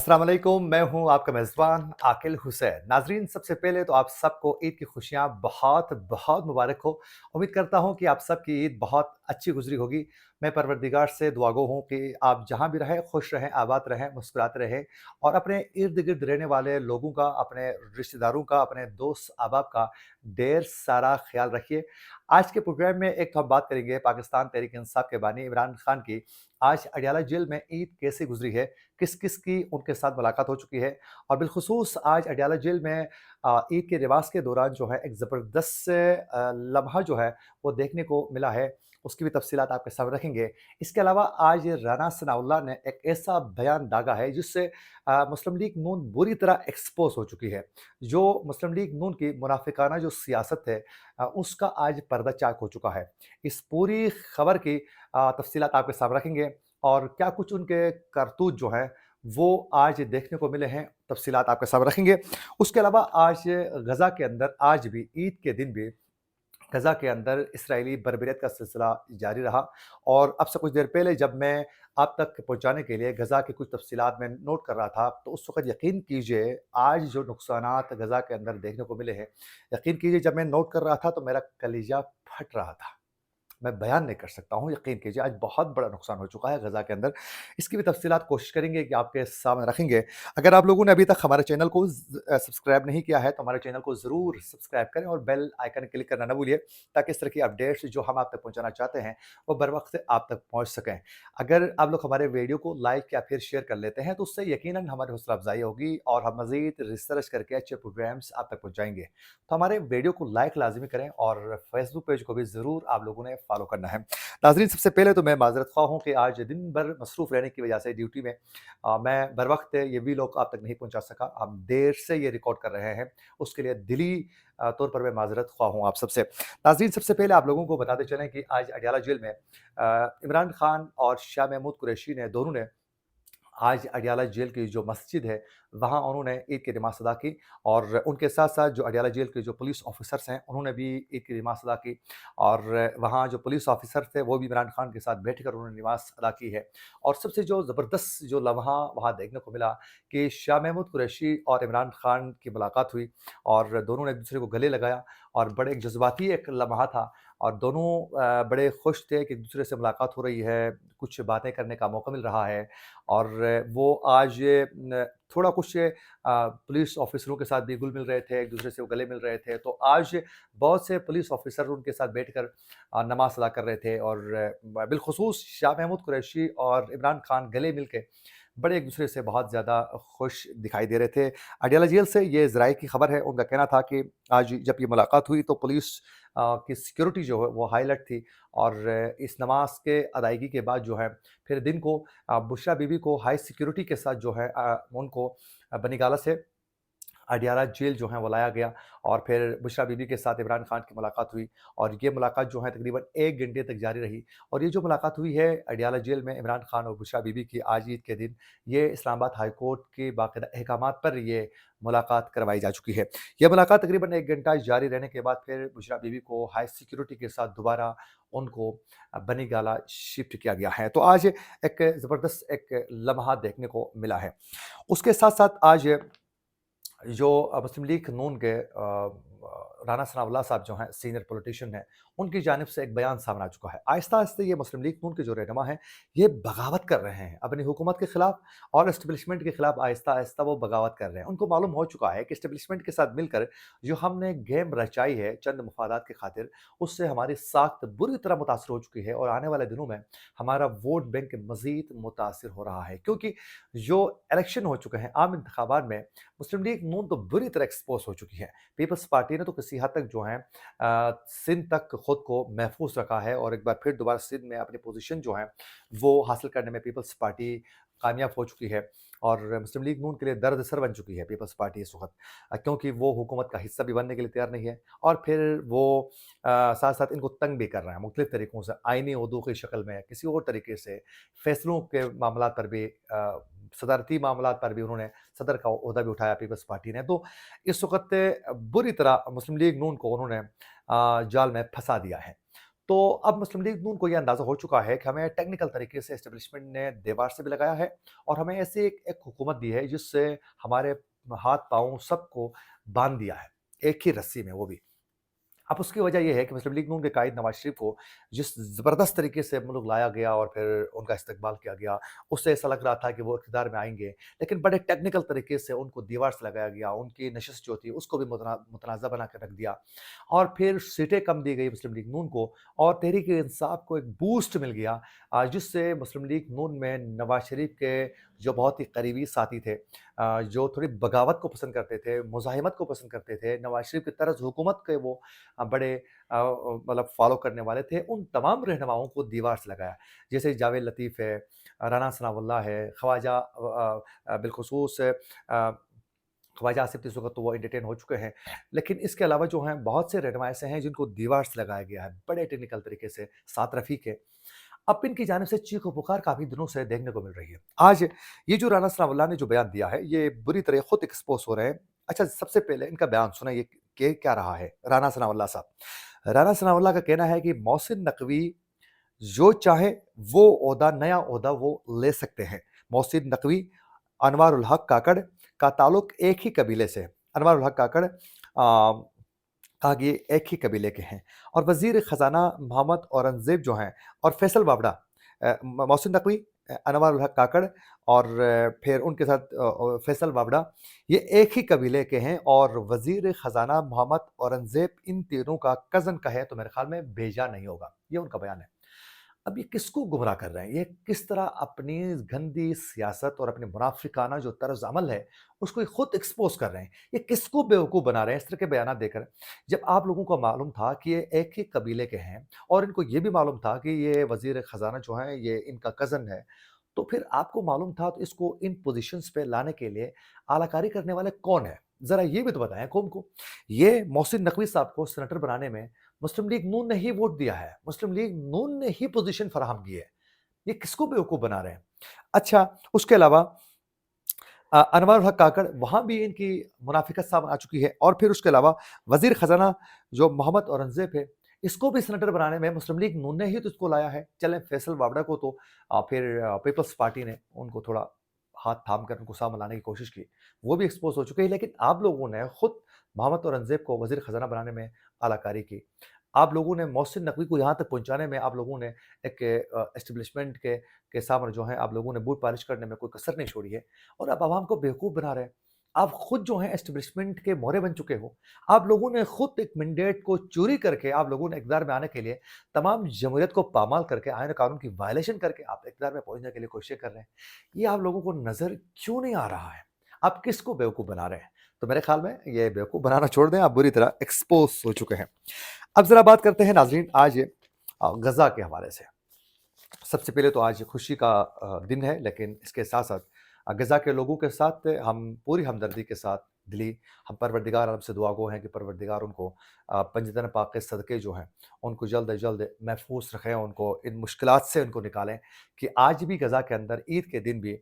अस्सलाम वालेकुम, मैं हूं आपका मेज़बान आकिल हुसैन। नाज़रीन, सबसे पहले तो आप सबको ईद की खुशियाँ बहुत बहुत मुबारक हो। उम्मीद करता हूं कि आप सबकी ईद बहुत अच्छी गुज़री होगी। मैं परवरदिगार से दुआगो हूं कि आप जहां भी रहें, खुश रहें, आबाद रहें, मुस्कुराते रहें और अपने इर्द-गिर्द रहने वाले लोगों का, अपने रिश्तेदारों का, अपने दोस्त अहबाब का ढेर सारा ख़्याल रखिए। आज के प्रोग्राम में एक तो हम बात करेंगे पाकिस्तान तहरीक-ए-इंसाफ के बानी इमरान खान की। आज अडियाला जेल में ईद कैसे गुज़री है, किस-किस की उनके साथ मुलाकात हो चुकी है और बिलख़ुसूस आज अडियाला जेल में ईद के लिबास के दौरान जो है एक ज़बरदस्त लम्हा जो है वो देखने को मिला है, उसकी भी तफ़सीलात आपके सामने रखेंगे। इसके अलावा आज राना सनाउल्लाह ने एक ऐसा बयान दागा है जिससे मुस्लिम लीग नून बुरी तरह एक्सपोज़ हो चुकी है। जो मुस्लिम लीग नून की मुनाफ़िकाना जो सियासत है उसका आज पर्दा चाक हो चुका है। इस पूरी खबर की तफ़सीलात आपके सामने रखेंगे और क्या कुछ उनके करतूत जो हैं वो आज देखने को मिले हैं, तफ़सीलात आपके सामने रखेंगे। उसके अलावा आज गज़ा के अंदर आज भी ईद के दिन भी गज़ा के अंदर इसराइली बर्बरियत का सिलसिला जारी रहा और अब से कुछ देर पहले जब मैं आप तक पहुँचाने के लिए गज़ा की कुछ तफ़सीलात मैं नोट कर रहा था, तो उस वक़्त यकीन कीजिए आज जो नुकसानात गज़ा के अंदर देखने को मिले हैं, यकीन कीजिए जब मैं नोट कर रहा था तो मेरा कलीजा फट रहा था। मैं बयान नहीं कर सकता हूँ, यकीन कीजिए आज बहुत बड़ा नुकसान हो चुका है गज़ा के अंदर। इसकी भी तफ़सीलात कोशिश करेंगे कि आपके सामने रखेंगे। अगर आप लोगों ने अभी तक हमारे चैनल को सब्सक्राइब नहीं किया है तो हमारे चैनल को ज़रूर सब्सक्राइब करें और बेल आइकन क्लिक करना ना भूलिए ताकि इस तरह की अपडेट्स जो हम आप तक पहुँचाना चाहते हैं, वो बर वक़्त आप तक पहुँच सकें। अगर आप लोग हमारे वीडियो को लाइक या फिर शेयर कर लेते हैं तो उससे यकीनन हमारी हौसला अफ़ज़ाई होगी और हम मज़ीद रिसर्च करके अच्छे प्रोग्राम्स आप तक पहुँचाएँगे। तो हमारे वीडियो को लाइक लाज़मी करें और फेसबुक पेज को भी ज़रूर आप लोगों ने फॉलो करना है। नाज़रीन, सबसे पहले तो मैं माज़रत ख़्वाह हूँ कि आज दिन भर मसरूफ़ रहने की वजह से ड्यूटी में मैं बर वक़्त ये व्लॉग आप तक नहीं पहुँचा सका। हम देर से ये रिकॉर्ड कर रहे हैं, उसके लिए दिली तौर पर मैं माज़रत ख़्वाह हूँ आप सबसे। नाज़रीन, सबसे पहले आप लोगों को बताते चलें कि आज अडियाला जेल में इमरान खान और शाह महमूद कुरैशी ने दोनों ने आज अडियाला जेल की जो मस्जिद है, वहाँ उन्होंने ईद की नमाज़ अदा की और उनके साथ-साथ जो अडियाला जेल के जो पुलिस ऑफ़िसर्स हैं, उन्होंने भी ईद की नमाज़ अदा की और वहाँ जो पुलिस ऑफ़िसर थे, वो भी इमरान खान के साथ बैठकर उन्होंने नमाज़ अदा की है। और सबसे जो ज़बरदस्त जो लम्हा वहाँ देखने को मिला कि शाह महमूद कुरैशी और इमरान खान की मुलाकात हुई और दोनों ने एक-दूसरे को गले लगाया और बड़े एक जज़्बाती एक लम्हा था और दोनों बड़े खुश थे कि एक-दूसरे से मुलाकात हो रही है, कुछ बातें करने का मौका मिल रहा है और वो आज न थोड़ा कुछ पुलिस ऑफ़िसरों के साथ भी घुल-मिल रहे थे, एक-दूसरे से वो गले मिल रहे थे। तो आज बहुत से पुलिस ऑफ़िसर उनके साथ बैठकर नमाज़ अदा कर रहे थे और बिलख़ुसूस शाह महमूद कुरैशी और इमरान खान गले मिल के बड़े एक-दूसरे से बहुत ज़्यादा खुश दिखाई दे रहे थे। अडियाला जेल से ये ज़राए की खबर है, उनका कहना था कि आज जब ये मुलाकात हुई तो पुलिस की सिक्योरिटी जो है वो हाई अलर्ट थी और इस नमाज़ के अदायगी के बाद जो है फिर दिन को बुशरा बीबी को हाई सिक्योरिटी के साथ जो है उनको बनीगाला से अडियाला जेल जो है वो लाया गया और फिर बुशरा बीबी के साथ इमरान खान की मुलाकात हुई और ये मुलाकात जो है तकरीबन 1 घंटे तक जारी रही और ये जो मुलाकात हुई है अडियाला जेल में इमरान खान और बुशरा बीबी की आज ईद के दिन, ये इस्लामाबाद हाई कोर्ट के बाकायदा अहकामात पर ये मुलाकात करवाई जा चुकी है। ये मुलाकात तकरीबन 1 घंटा जारी रहने के बाद फिर बुशरा बीबी को हाई सिक्योरिटी के साथ दोबारा उनको बनीगाला शिफ्ट किया गया है। तो आज एक ज़बरदस्त एक लम्हा देखने को मिला है। उसके साथ-साथ आज जो मुस्लिम लीग नून के राना सनाउल्लाह साहब जो हैं सीनियर पॉलिटिशियन हैं, उनकी जानिब से एक बयान सामने आ चुका है। आहिस्ता-आहिस्ता ये मुस्लिम लीग नून के जो रहनुमा हैं, ये बगावत कर रहे हैं अपनी हुकूमत के खिलाफ और एस्टेब्लिशमेंट के खिलाफ आहिस्ता-आहिस्ता वो बगावत कर रहे हैं। उनको मालूम हो चुका है कि एस्टेब्लिशमेंट के साथ मिलकर जो हमने गेम रचाई है चंद मफादात की खातिर, उससे हमारी साख्त बुरी तरह मुतासर हो चुकी है और आने वाले दिनों में हमारा वोट बैंक मज़ीद मुतासर हो रहा है। क्योंकि जो इलेक्शन हो चुके हैं आम इंतखाबात में, मुस्लिम लीग नून तो बुरी तरह एक्सपोज़ हो चुकी है। पीपल्स पार्टी ने तो किसी हद तक जो है सिंध तक खुद को महफूज़ रखा है और एक बार फिर दोबारा सिंध में अपनी पोज़ीशन जो है वो हासिल करने में पीपल्स पार्टी कामयाब हो चुकी है और मुस्लिम लीग नून के लिए दर्द सर बन चुकी है पीपल्स पार्टी इस वक़्त क्योंकि वो हुकूमत का हिस्सा भी बनने के लिए तैयार नहीं है और फिर वो साथ-साथ इनको तंग भी कर रहा है मुख्तलिफ़ तरीकों से, आईनी उहदों की शक्ल में, किसी और तरीके से, फ़ैसलों के मामलात पर भी सदारती मामलात पर भी उन्होंने सदर का ओहदा भी उठाया पीपल्स पार्टी ने। तो इस वक़्त बुरी तरह मुस्लिम लीग नून को उन्होंने जाल में फँसा दिया है। تو अब मुस्लिम लीग नून को ये अंदाज़ा हो चुका है कि हमें टेक्निकल तरीके से एस्टेब्लिशमेंट ने दीवार से भी लगाया है और हमें ऐसी एक हुकूमत दी है जिससे हमारे हाथ-पाँव सबको बाँध दिया है, एक ही रस्सी में वो भी। अब उसकी वजह ये है कि मुस्लिम लीग नून के कायद नवाज़ शरीफ को जिस ज़बरदस्त तरीके से मुल्क लाया गया और फिर उनका इस्तकबाल किया गया, उससे ऐसा लग रहा था कि वो इक़्तिदार में आएँगे। लेकिन बड़े टेक्निकल तरीके से उनको दीवार से लगाया गया, उनकी नशिस्त जो थी उसको भी मुतनाज़ा बना के रख दिया और फिर सीटें कम दी गई मुस्लिम लीग नून को और तहरीक-ए-इंसाफ को एक बूस्ट मिल गया जिससे मुस्लिम लीग नून में नवाज़ शरीफ के जो बहुत ही करीबी साथी थे जो थोड़ी बगावत को पसंद करते थे, मुज़ाहिमत को पसंद करते थे, नवाज़ शरीफ की तर्ज़ हुकूमत के वो बड़े मतलब फ़ॉलो करने वाले थे, उन तमाम रहनुमाओं को दीवार से लगाया। जैसे जावेद लतीफ़ है, राना सनाउल्लाह है, ख्वाजा बिलख़ुसूस ख्वाजा आसिफ़ इस वक़्त तो वो एंटरटेन हो चुके हैं। लेकिन इसके अलावा जो हैं बहुत से रहनुमा ऐसे हैं जिनको दीवार से लगाया गया है, बड़े टेक्निकल तरीके से, सात रफ़ीक है। अब इनकी जानिब से चीख-ओ-पुकार काफ़ी दिनों से देखने को मिल रही है। आज ये जो राना सनाउल्लाह ने जो बयान दिया है, ये बुरी तरह खुद एक्सपोज़ हो रहे हैं। अच्छा, सबसे पहले इनका बयान सुनिए कि क्या रहा है, राना सनाउल्लाह साहब। राना सनाउल्लाह का कहना है कि मोहसिन नकवी जो चाहे वो ओहदा, नया ओहदा वो ले सकते हैं। मोहसिन नकवी, अनवारुल हक काकड़ का ताल्लुक एक ही कबीले से है। अनवारुल हक काकड़ कहा कि ये एक ही कबीले के हैं और वज़ीर ख़ज़ाना मोहम्मद औरंगज़ेब जो हैं और फैसल बावड़ा मोहसिन नकवी, अनवारुल हक काकड़ और फिर उनके साथ फैसल बावड़ा, ये एक ही कबीले के हैं और वज़ीर ख़ज़ाना मोहम्मद औरंगज़ेब इन तीनों का कज़न कहे तो मेरे ख़्याल में बेजा नहीं होगा। ये उनका बयान है। अब ये किसको गुमराह कर रहे हैं? ये किस तरह अपनी गंदी सियासत और अपनी मुनाफ़िकाना जो तर्ज़ अमल है, उसको ये खुद एक्सपोज़ कर रहे हैं। ये किसको बेवकूफ़ बना रहे हैं इस तरह के बयानात देकर? जब आप लोगों को मालूम था कि ये एक ही कबीले के हैं और इनको ये भी मालूम था कि ये वज़ीर ख़ज़ाना जो हैं, ये इनका कज़न है, तो फिर आपको मालूम था तो इसको इन पोज़ीशंस पे लाने के लिए आलाकारी करने वाले कौन हैं? ज़रा ये भी तो बताएँ कौम को। ये मोहसिन नकवी साहब को सेनेटर बनाने में मुस्लिम लीग नून ने ही वोट दिया है। मुस्लिम लीग नून ने ही पोज़ीशन फराहम की है। ये किसको बेवकूफ़ बना रहे हैं? अच्छा, उसके अलावा अनवर हक काकड़ वहाँ भी इनकी मुनाफ़िकत सामने आ चुकी है और फिर उसके अलावा वज़ीर ख़ज़ाना जो मोहम्मद औरंगज़ेब है, इसको भी सेनेटर बनाने में मुस्लिम लीग नून ने ही तो इसको लाया है। चलें फैसल बावड़ा को तो फिर पीपल्स पार्टी ने उनको थोड़ा हाथ थाम कर उनको साथ मिलाने की कोशिश की। वो भी एक्सपोज़ हो चुके हैं लेकिन आप लोगों ने खुद मोहम्मद औरंगज़ेब को वज़ीर ख़ज़ाना बनाने में आलाकारी की। आप लोगों ने मोहसिन नकवी को यहाँ तक पहुँचाने में आप लोगों ने एक एस्टेब्लिशमेंट के सामने जो है आप लोगों ने बूट पालिश करने में कोई कसर नहीं छोड़ी है और आप आवाम को बेवकूफ़ बना रहे हैं। आप खुद जो हैं एस्टेब्लिशमेंट के मोहरे बन चुके हो। आप लोगों ने खुद एक मैंडेट को चोरी करके आप लोगों ने इक़्तिदार में आने के लिए तमाम जमहूरियत को पामाल करके, आईन कानून की वायलेशन करके आप इक़्तिदार में पहुँचने के लिए कोशिशें कर रहे हैं। ये आप लोगों को नज़र क्यों नहीं आ रहा है? आप किसको बेवकूफ़ बना रहे हैं? तो मेरे ख़्याल में ये बेवकूफ़ बनाना छोड़ दें, आप बुरी तरह एक्सपोज़ हो चुके हैं। अब ज़रा बात करते हैं नाज़रीन आज गज़ा के हवाले से। सबसे पहले तो आज खुशी का दिन है लेकिन इसके साथ-साथ गज़ा के लोगों के साथ हम पूरी हमदर्दी के साथ दिली हम परवरदिगार आलम से दुआ गो हैं कि परवरदिगार उनको पंजतन पाक के सदक़े जो हैं, उनको जल्द अज़ जल्द महफ़ूज़ रखें, उनको इन मुश्किलात से उनको निकालें कि आज भी गज़ा के अंदर ईद के दिन भी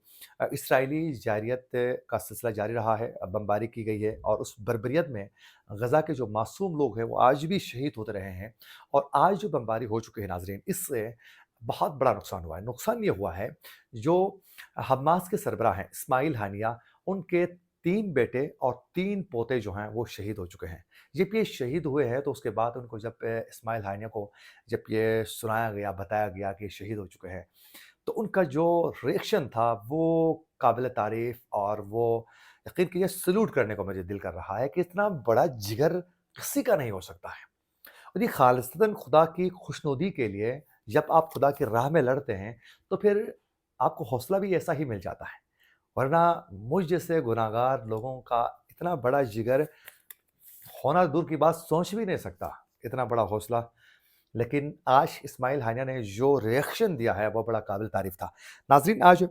इसराइली जारियत का सिलसिला जारी रहा है, बमबारी की गई है और उस बर्बरियत में गज़ा के जो मासूम लोग हैं, वो आज भी शहीद होते रहे हैं और आज जो बमबारी हो चुकी है नाज़रीन, इससे बहुत बड़ा नुकसान हुआ है। नुकसान ये हुआ है, जो हमास के सरबराह हैं इस्माइल हानिया, उनके 3 बेटे और 3 पोते जो हैं, वो शहीद हो चुके हैं। जब ये शहीद हुए हैं, तो उसके बाद उनको जब इस्माइल हानिया को जब ये सुनाया गया, बताया गया कि ये शहीद हो चुके हैं, तो उनका जो रिएक्शन था, वो काबिल तारीफ़ और वो यकीन कीजिए सैल्यूट करने को मुझे दिल कर रहा है कि इतना बड़ा जिगर किसी का नहीं हो सकता है। और ये खालिसतन खुदा की खुशनुदी के लिए जब आप खुदा की राह में लड़ते हैं, तो फिर आपको हौसला भी ऐसा ही मिल जाता है। वरना मुझ जैसे गुनाहगार लोगों का इतना बड़ा जिगर होना दूर की बात सोच भी नहीं सकता, इतना बड़ा हौसला। लेकिन आज इस्माइल हानिया ने जो रिएक्शन दिया है, वो बड़ा काबिल तारीफ़ था। नाज़रीन आज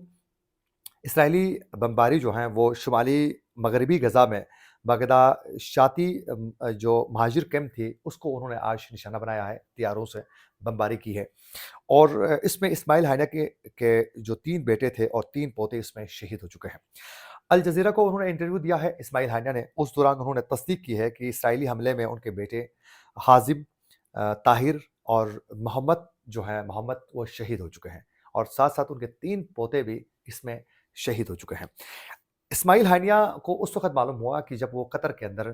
इसराइली बमबारी जो हैं वो शुमाली मगरबी गज़ा में बाकायदा शाती जो महाजिर कैंप थी उसको उन्होंने आज निशाना बनाया है, हथियारों से बमबारी की है और इसमें इस्माइल हानिया के जो 3 बेटे थे और 3 पोते इसमें शहीद हो चुके हैं। अल जज़ीरा को उन्होंने इंटरव्यू दिया है इस्माइल हानिया ने, उस दौरान उन्होंने तस्दीक की है कि इसराइली हमले में उनके बेटे हाज़िम, طاہر اور محمد جو ہیں محمد وہ شہید ہو چکے ہیں، اور ساتھ ساتھ ان کے 3 پوتے بھی اس میں شہید ہو چکے ہیں۔ اسماعیل ہانیہ کو اس وقت معلوم ہوا کہ جب وہ قطر کے اندر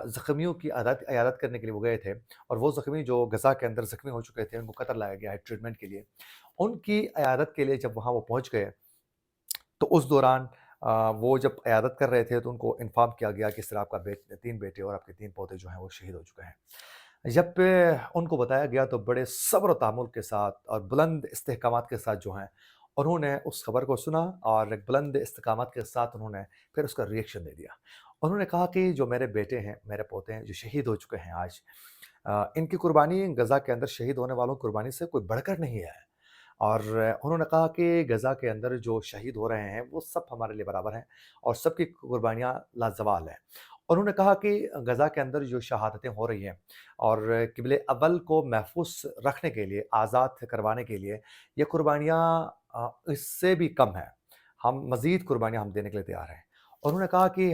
زخمیوں کی عیادت کرنے کے لیے وہ گئے تھے، اور وہ زخمی جو غزہ کے اندر زخمی ہو چکے تھے ان کو قطر لایا گیا ہے ٹریٹمنٹ کے لیے۔ ان کی عیادت کے لیے جب وہاں وہ پہنچ گئے تو اس دوران وہ جب عیادت کر رہے تھے تو ان کو انفارم کیا گیا کہ اس طرح آپ کا 3 بیٹے اور آپ کے 3 پوتے جو ہیں وہ شہید ہو چکے ہیں۔ جب ان کو بتایا گیا تو بڑے صبر و تحمل کے ساتھ اور بلند استحکامات کے ساتھ جو ہیں انہوں نے اس خبر کو سنا، اور ایک بلند استحکامات کے ساتھ انہوں نے پھر اس کا ریئیکشن دے دیا۔ انہوں نے کہا کہ جو میرے بیٹے ہیں، میرے پوتے ہیں جو شہید ہو چکے ہیں آج، ان کی قربانی غزہ کے اندر شہید ہونے والوں کی قربانی سے کوئی بڑھ کر نہیں ہے، اور انہوں نے کہا کہ غزہ کے اندر جو شہید ہو رہے ہیں وہ سب ہمارے لیے برابر ہیں، اور سب کی قربانیاں لازوال ہیں۔ انہوں نے کہا کہ غزہ کے اندر جو شہادتیں ہو رہی ہیں اور قبلِ اول کو محفوظ رکھنے کے لیے، آزاد کروانے کے لیے یہ قربانیاں اس سے بھی کم ہیں، ہم مزید قربانیاں ہم دینے کے لیے تیار ہیں۔ انہوں نے کہا کہ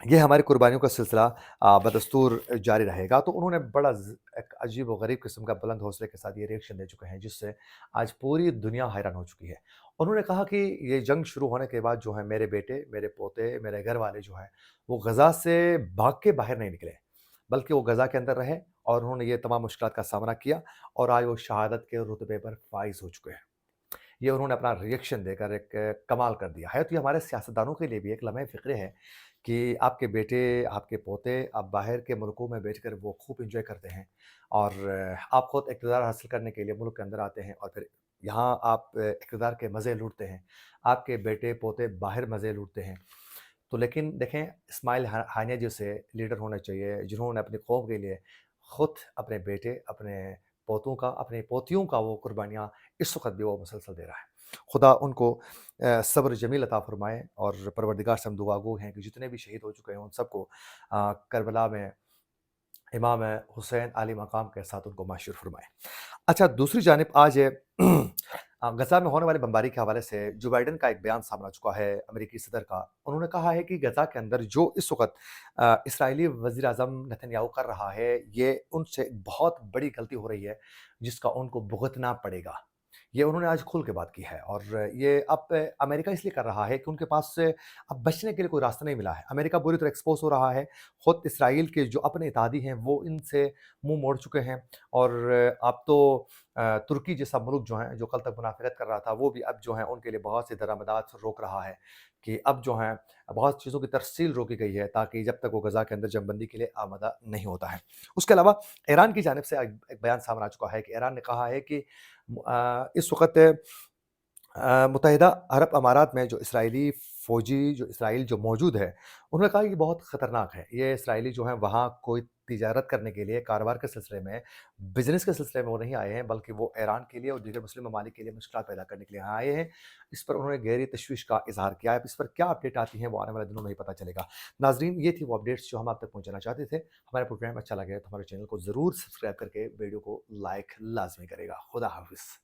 یہ ہماری قربانیوں کا سلسلہ بدستور جاری رہے گا۔ تو انہوں نے بڑا ایک عجیب و غریب قسم کا بلند حوصلے کے ساتھ یہ ریئیکشن دے چکے ہیں، جس سے آج پوری دنیا حیران ہو چکی ہے۔ انہوں نے کہا کہ یہ جنگ شروع ہونے کے بعد جو ہے میرے بیٹے، میرے پوتے، میرے گھر والے جو ہیں وہ غزہ سے بھاگ کے باہر نہیں نکلے، بلکہ وہ غزہ کے اندر رہے، اور انہوں نے یہ تمام مشکلات کا سامنا کیا، اور آج وہ شہادت کے رتبے پر فائز ہو چکے ہیں۔ یہ انہوں نے اپنا ریئیکشن دے کر ایک کمال کر دیا ہے۔ تو یہ ہمارے سیاستدانوں کے لیے بھی ایک لمحہ فکرے ہے کہ آپ کے بیٹے، آپ کے پوتے، آپ باہر کے ملکوں میں بیٹھ کر وہ خوب انجوائے کرتے ہیں، اور آپ خود اقتدار حاصل کرنے کے لیے ملک کے اندر آتے ہیں، اور پھر یہاں آپ اقتدار کے مزے لوٹتے ہیں، آپ کے بیٹے پوتے باہر مزے لوٹتے ہیں۔ تو لیکن دیکھیں اسماعیل ہانیہ جیسے لیڈر ہونے چاہیے جنہوں نے اپنی قوم کے لیے خود اپنے بیٹے، اپنے پوتوں کا، اپنی پوتیوں کا وہ قربانیاں اس وقت بھی وہ مسلسل دے رہا ہے۔ خدا ان کو صبر جمیل عطا فرمائے، اور پروردگار سے ہم دعا گو ہیں کہ جتنے بھی شہید ہو چکے ہیں ان سب کو کربلا میں امام حسین علی مقام کے ساتھ ان کو محشور فرمائے۔ اچھا، دوسری جانب آج غزہ میں ہونے والی بمباری کے حوالے سے جو بائیڈن کا ایک بیان سامنے آ چکا ہے امریکی صدر کا۔ انہوں نے کہا ہے کہ غزہ کے اندر جو اس وقت اسرائیلی وزیر اعظم نتن یاہو کر رہا ہے یہ ان سے بہت بڑی غلطی ہو رہی ہے، جس کا ان کو بھگتنا پڑے گا۔ یہ انہوں نے آج کھل کے بات کی ہے، اور یہ اب امریکہ اس لیے کر رہا ہے کہ ان کے پاس سے اب بچنے کے لیے کوئی راستہ نہیں ملا ہے۔ امریکہ بری طرح ایکسپوز ہو رہا ہے، خود اسرائیل کے جو اپنے اتحادی ہیں وہ ان سے منہ موڑ چکے ہیں، اور اب تو ترکی جیسا ملک جو ہیں جو کل تک منافقت کر رہا تھا وہ بھی اب جو ہیں ان کے لیے بہت سی درآمدات روک رہا ہے، کہ اب جو ہیں بہت چیزوں کی ترسیل روکی گئی ہے تاکہ جب تک وہ غزہ کے اندر جنگ بندی کے لیے آمادہ نہیں ہوتا ہے۔ اس کے علاوہ ایران کی جانب سے ایک بیان سامنے آ چکا ہے کہ ایران نے کہا ہے کہ اس وقت متحدہ عرب امارات میں جو اسرائیلی فوجی جو اسرائیل جو موجود ہے انہوں نے کہا کہ یہ بہت خطرناک ہے، یہ اسرائیلی جو ہیں وہاں کوئی تجارت کرنے کے لیے، کاروبار کے سلسلے میں، بزنس کے سلسلے میں وہ نہیں آئے ہیں، بلکہ وہ ایران کے لیے اور دیگر مسلم ممالک کے لیے مشکلات پیدا کرنے کے لیے یہاں آئے ہیں۔ اس پر انہوں نے گہری تشویش کا اظہار کیا ہے۔ اس پر کیا اپڈیٹ آتی ہیں وہ آنے والے دنوں میں ہی پتہ چلے گا۔ ناظرین، یہ تھی وہ اپڈیٹس جو ہم آپ تک پہنچانا چاہتے تھے۔ ہمارا پروگرام اچھا لگے تو ہمارے چینل کو ضرور سبسکرائب کر کے ویڈیو کو لائک لازمی کرے گا۔ خدا حافظ۔